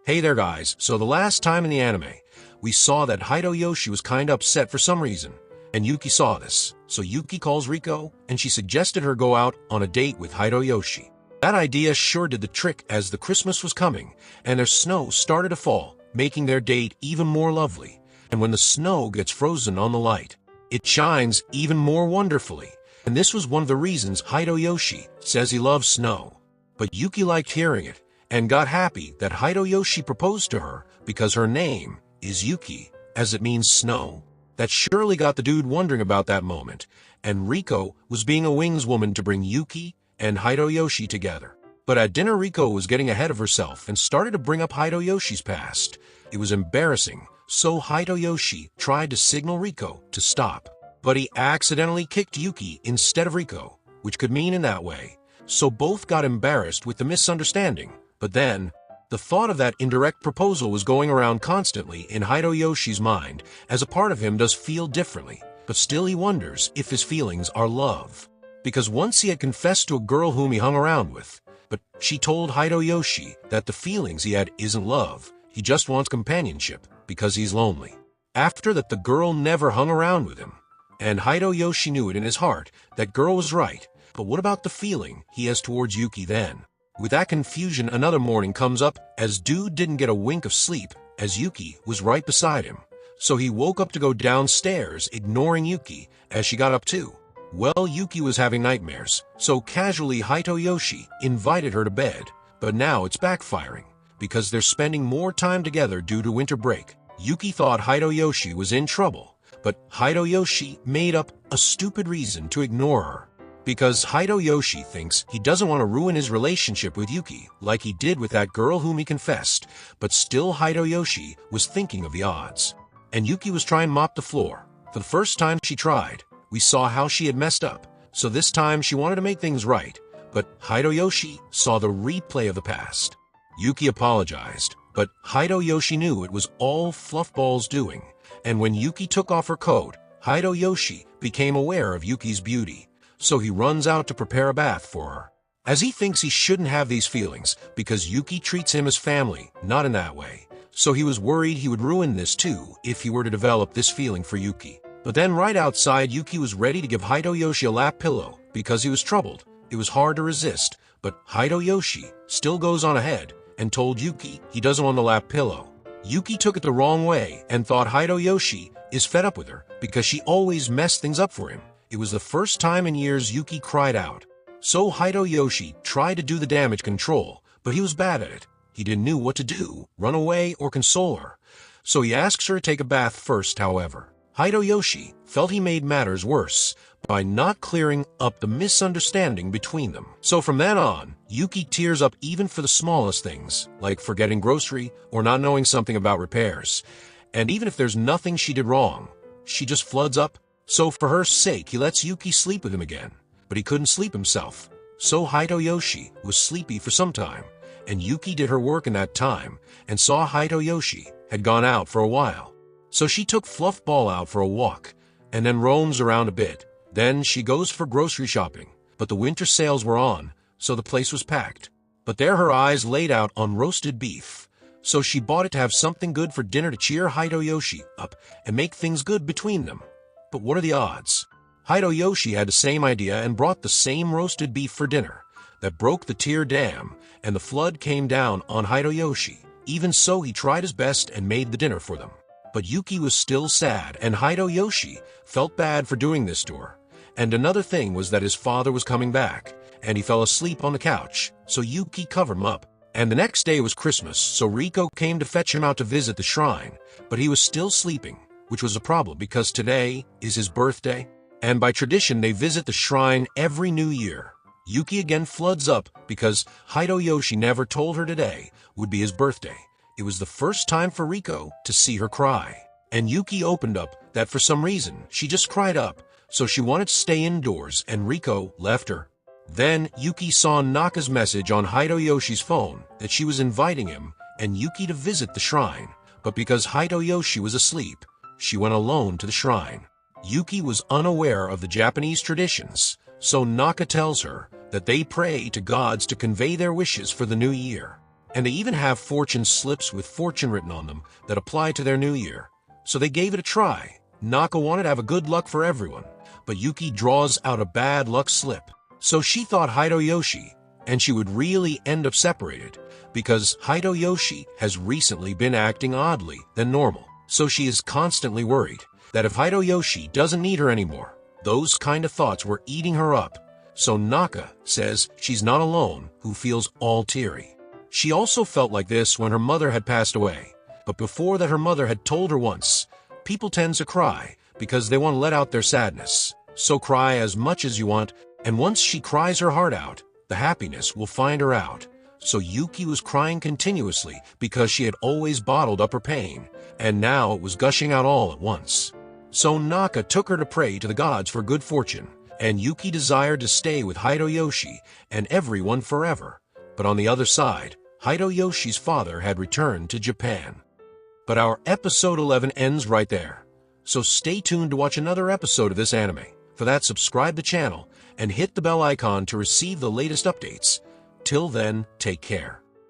Hey there guys, so the last time in the anime, we saw that Hideyoshi was kinda upset for some reason, and Yuki saw this. So Yuki calls Riko, and she suggested her go out on a date with Hideyoshi. That idea sure did the trick as the Christmas was coming, and their snow started to fall, making their date even more lovely. And when the snow gets frozen on the light, it shines even more wonderfully. And this was one of the reasons Hideyoshi says he loves snow. But Yuki liked hearing it, and got happy that Hideyoshi proposed to her because her name is Yuki, as it means snow. That surely got the dude wondering about that moment, and Riko was being a wings woman to bring Yuki and Hideyoshi together. But at dinner Riko was getting ahead of herself and started to bring up Hideyoshi's past. It was embarrassing, so Hideyoshi tried to signal Riko to stop. But he accidentally kicked Yuki instead of Riko, which could mean in that way. So both got embarrassed with the misunderstanding. But then, the thought of that indirect proposal was going around constantly in Hideyoshi's mind, as a part of him does feel differently, but still he wonders if his feelings are love. Because once he had confessed to a girl whom he hung around with, but she told Hideyoshi that the feelings he had isn't love, he just wants companionship because he's lonely. After that, the girl never hung around with him, and Hideyoshi knew it in his heart that girl was right, but what about the feeling he has towards Yuki then? With that confusion, another morning comes up as dude didn't get a wink of sleep as Yuki was right beside him. So he woke up to go downstairs, ignoring Yuki as she got up too. Well, Yuki was having nightmares, so casually Hideyoshi invited her to bed. But now it's backfiring because they're spending more time together due to winter break. Yuki thought Hideyoshi was in trouble, but Hideyoshi made up a stupid reason to ignore her. Because Hideyoshi thinks he doesn't want to ruin his relationship with Yuki like he did with that girl whom he confessed, but still Hideyoshi was thinking of the odds. And Yuki was trying to mop the floor. For the first time she tried, we saw how she had messed up, so this time she wanted to make things right, but Hideyoshi saw the replay of the past. Yuki apologized, but Hideyoshi knew it was all Fluffball's doing, and when Yuki took off her coat, Hideyoshi became aware of Yuki's beauty. So he runs out to prepare a bath for her, as he thinks he shouldn't have these feelings because Yuki treats him as family, not in that way. So he was worried he would ruin this too if he were to develop this feeling for Yuki. But then right outside, Yuki was ready to give Hideyoshi a lap pillow because he was troubled. It was hard to resist, but Hideyoshi still goes on ahead and told Yuki he doesn't want the lap pillow. Yuki took it the wrong way and thought Hideyoshi is fed up with her because she always messed things up for him. It was the first time in years Yuki cried out. So Hideyoshi tried to do the damage control, but he was bad at it. He didn't know what to do, run away or console her. So he asks her to take a bath first, however. Hideyoshi felt he made matters worse by not clearing up the misunderstanding between them. So from then on, Yuki tears up even for the smallest things, like forgetting grocery or not knowing something about repairs. And even if there's nothing she did wrong, she just floods up. So for her sake, he lets Yuki sleep with him again, but he couldn't sleep himself. So Hideyoshi was sleepy for some time, and Yuki did her work in that time and saw Hideyoshi had gone out for a while. So she took Fluffball out for a walk and then roams around a bit. Then she goes for grocery shopping, but the winter sales were on, so the place was packed. But there her eyes laid out on roasted beef, so she bought it to have something good for dinner to cheer Hideyoshi up and make things good between them. But what are the odds? Hideyoshi had the same idea and brought the same roasted beef for dinner. That broke the tear dam, and the flood came down on Hideyoshi. Even so, he tried his best and made the dinner for them. But Yuki was still sad, and Hideyoshi felt bad for doing this to her. And another thing was that his father was coming back, and he fell asleep on the couch, so Yuki covered him up. And the next day was Christmas, so Riko came to fetch him out to visit the shrine, but he was still sleeping, which was a problem because today is his birthday, and by tradition they visit the shrine every new year. Yuki again floods up because Hideyoshi never told her today would be his birthday. It was the first time for Riko to see her cry, and Yuki opened up that for some reason she just cried up, so she wanted to stay indoors and Riko left her. Then Yuki saw Naka's message on Hideyoshi's phone that she was inviting him and Yuki to visit the shrine, but because Hideyoshi was asleep, she went alone to the shrine. Yuki was unaware of the Japanese traditions, so Naka tells her that they pray to gods to convey their wishes for the new year. And they even have fortune slips with fortune written on them that apply to their new year. So they gave it a try. Naka wanted to have a good luck for everyone, but Yuki draws out a bad luck slip. So she thought Hideyoshi and she would really end up separated because Hideyoshi has recently been acting oddly than normal. So she is constantly worried that if Hideyoshi doesn't need her anymore, those kind of thoughts were eating her up. So Naka says she's not alone who feels all teary. She also felt like this when her mother had passed away, but before that her mother had told her once, people tend to cry because they want to let out their sadness. So cry as much as you want, and once she cries her heart out, the happiness will find her out. So Yuki was crying continuously because she had always bottled up her pain, and now it was gushing out all at once. So Naka took her to pray to the gods for good fortune, and Yuki desired to stay with Hideyoshi and everyone forever. But on the other side, Hideyoshi's father had returned to Japan. But our episode 11 ends right there. So stay tuned to watch another episode of this anime. For that, subscribe the channel and hit the bell icon to receive the latest updates. Till then, take care.